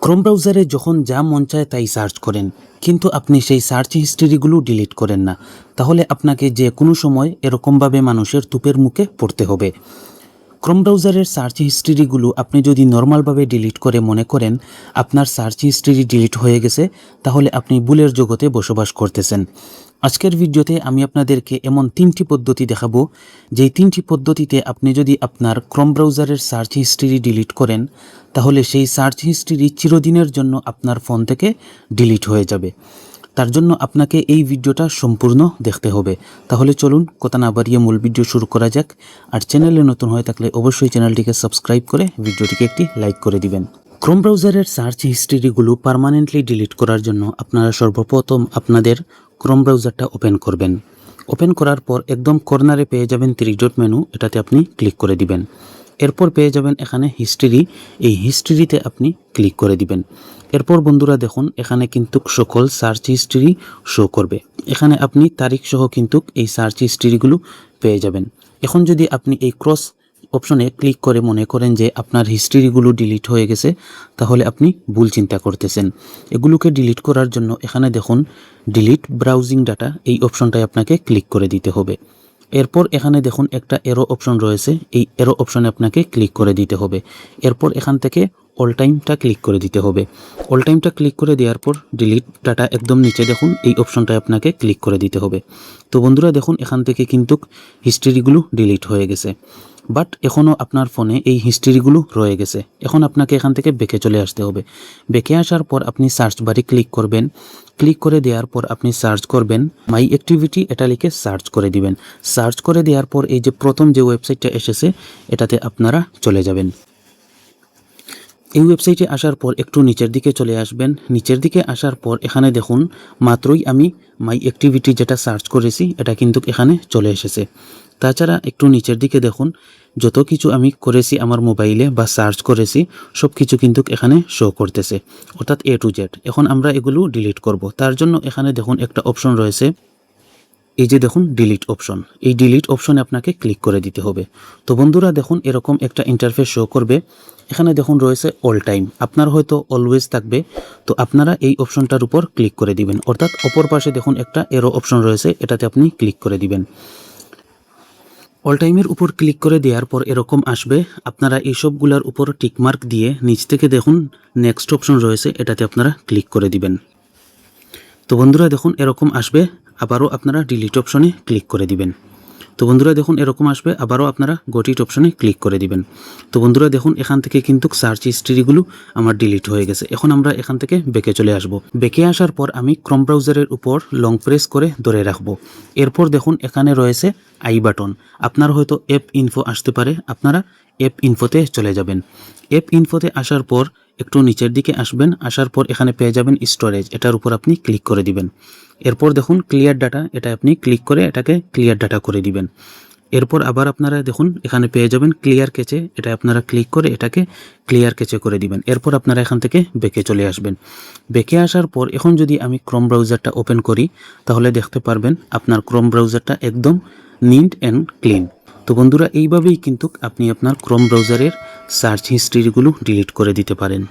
Chrome ব্রাউজারে যখন যা মন চায় তাই সার্চ করেন, কিন্তু আপনি সেই সার্চ হিস্ট্রিগুলো ডিলিট করেন না, তাহলে আপনাকে যে কোনো সময় এরকমভাবে মানুষের তুপের মুখে পড়তে হবে। ক্রোম ব্রাউজারের সার্চ হিস্ট্রিগুলো আপনি যদি নর্মালভাবে ডিলিট করে মনে করেন আপনার সার্চ হিস্ট্রি ডিলিট হয়ে গেছে, তাহলে আপনি ভুলের জগতে বসবাস করতেছেন। আজকের ভিডিওতে আমি আপনাদেরকে এমন 3টি পদ্ধতি দেখাবো, যেই 3টি পদ্ধতিতে আপনি যদি আপনার ক্রোম ব্রাউজারের সার্চ হিস্ট্রি ডিলিট করেন, তাহলে সেই সার্চ হিস্ট্রি চিরদিনের জন্য আপনার ফোন থেকে ডিলিট হয়ে যাবে। তার জন্য আপনাকে এই ভিডিওটা সম্পূর্ণ দেখতে হবে। তাহলে চলুন কথা না বাড়িয়ে মূল ভিডিও শুরু করা যাক। আর চ্যানেলে নতুন হয়ে থাকলে অবশ্যই চ্যানেলটিকে সাবস্ক্রাইব করে ভিডিওটিকে একটি লাইক করে দিবেন। ক্রোম ব্রাউজারের সার্চ হিস্ট্রিগুলো পার্মানেন্টলি ডিলিট করার জন্য আপনারা সর্বপ্রথম আপনাদের ক্রোম ব্রাউজারটা ওপেন করবেন। ওপেন করার পর একদম কর্নারে পেয়ে যাবেন 3 ডট মেনু, এটাতে আপনি ক্লিক করে দিবেন। এরপর পেয়ে যাবেন এখানে হিস্ট্রি, এই হিস্ট্রিতে আপনি ক্লিক করে দিবেন। এরপর বন্ধুরা দেখুন এখানে কিন্তু সকল সার্চ হিস্ট্রি শো করবে। এখানে আপনি তারিখ সহ কিন্তু এই সার্চ হিস্ট্রিগুলো পেয়ে যাবেন। এখন যদি আপনি এই ক্রস অপশনে ক্লিক করে মনে করেন যে আপনার হিস্ট্রিগুলো ডিলিট হয়ে গেছে, তাহলে আপনি ভুল চিন্তা করতেছেন। এগুলোকে ডিলিট করার জন্য এখানে দেখুন ডিলিট ব্রাউজিং ডাটা, এই অপশনটায় আপনাকে ক্লিক করে দিতে হবে। এরপর এখানে দেখুন একটা এরো অপশন রয়েছে, এই এরো অপশনে আপনাকে ক্লিক করে দিতে হবে। এরপর এখান থেকে অল টাইমটা ক্লিক করে দিতে হবে। অল টাইমটা ক্লিক করে দেওয়ার পর ডিলিট ডাটা একদম নিচে দেখুন এই অপশনটায় আপনাকে ক্লিক করে দিতে হবে। তো বন্ধুরা দেখুন এখান থেকে কিন্তু হিস্ট্রিগুলো ডিলিট হয়ে গেছে, বাট এখনও আপনার ফোনে এই হিস্ট্রিগুলো রয়ে গেছে। এখন আপনাকে এখান থেকে ব্যাকে চলে আসতে হবে। ব্যাকে আসার পর আপনি সার্চ বারে ক্লিক করবেন। ক্লিক করে দেওয়ার পর আপনি সার্চ করবেন মাই অ্যাক্টিভিটি, এটা লিখে সার্চ করে দিবেন। সার্চ করে দেওয়ার পর এই যে প্রথম যে ওয়েবসাইটটা এসেছে এটাতে আপনারা চলে যাবেন। এই ওয়েবসাইটে আসার পর একটু নিচের দিকে চলে আসবেন। নিচের দিকে আসার পর এখানে দেখুন মাত্রই আমি মাই অ্যাক্টিভিটি যেটা সার্চ করেছি এটা কিন্তু এখানে চলে এসেছে। তাছাড়া একটু নিচের দিকে দেখুন যত কিছু আমি করেছি আমার মোবাইলে বা সার্চ করেছি সব কিছু কিন্তু এখানে শো করতেছে, অর্থাৎ A to Z। এখন আমরা এগুলো ডিলিট করব। তার জন্য এখানে দেখুন একটা অপশন রয়েছে, এই যে দেখুন ডিলিট অপশন, এই ডিলিট অপশনে আপনাকে ক্লিক করে দিতে হবে। তো বন্ধুরা দেখুন এরকম একটা ইন্টারফেস শো করবে। এখানে দেখুন রয়েছে অল টাইম, আপনার হয়তো অলওয়েজ থাকবে, তো আপনারা এই অপশনটার উপর ক্লিক করে দিবেন। অর্থাৎ অপর পাশে দেখুন একটা এরো অপশন রয়েছে, এটাতে আপনি ক্লিক করে দিবেন। অল টাইমের উপর ক্লিক করে দেওয়ার পর এরকম আসবে। আপনারা এই সবগুলোর উপর টিকমার্ক দিয়ে নিচ থেকে দেখুন নেক্সট অপশন রয়েছে, এটাতে আপনারা ক্লিক করে দিবেন। তো বন্ধুরা দেখুন এরকম আসবে, আবারও আপনারা ডিলিট অপশনে ক্লিক করে দিবেন। তো বন্ধুরা দেখুন এরকম আসবে, আবারও আপনারা গটিট অপশনে ক্লিক করে দিবেন। তো বন্ধুরা দেখুন এখান থেকে কিন্তু সার্চ হিস্ট্রিগুলো আমার ডিলিট হয়ে গেছে। এখন আমরা এখান থেকে ব্যাকে চলে আসব। ব্যাকে আসার পর আমি ক্রোম ব্রাউজারের উপর লং প্রেস করে ধরে রাখবো। এরপর দেখুন এখানে রয়েছে আই বাটন, আপনার হয়তো অ্যাপ ইনফো আসতে পারে, আপনারা অ্যাপ ইনফোতে চলে যাবেন। অ্যাপ ইনফোতে আসার পর একটু নিচের দিকে আসবেন, আসার পর এখানে পেয়ে যাবেন স্টোরেজ, এটার উপর আপনি ক্লিক করে দিবেন। এরপর দেখুন ক্লিয়ার ডাটা, এটা আপনি ক্লিক করে এটাকে ক্লিয়ার ডাটা করে দিবেন। এরপর আবার আপনারা দেখুন এখানে পেয়ে যাবেন ক্লিয়ার ক্যাচে, এটা আপনারা ক্লিক করে এটাকে ক্লিয়ার ক্যাচে করে দিবেন। এরপর আপনারা এখান থেকে ব্যাকে চলে আসবেন। ব্যাকে আসার পর এখন যদি আমি ক্রোম ব্রাউজারটা ওপেন করি, তাহলে দেখতে পারবেন আপনার ক্রোম ব্রাউজারটা একদম নিট অ্যান্ড ক্লিন। তো বন্ধুরা এইভাবেই কিন্তু আপনি আপনার ক্রোম ব্রাউজারের সার্চ হিস্ট্রিগুলো ডিলিট করে দিতে পারেন।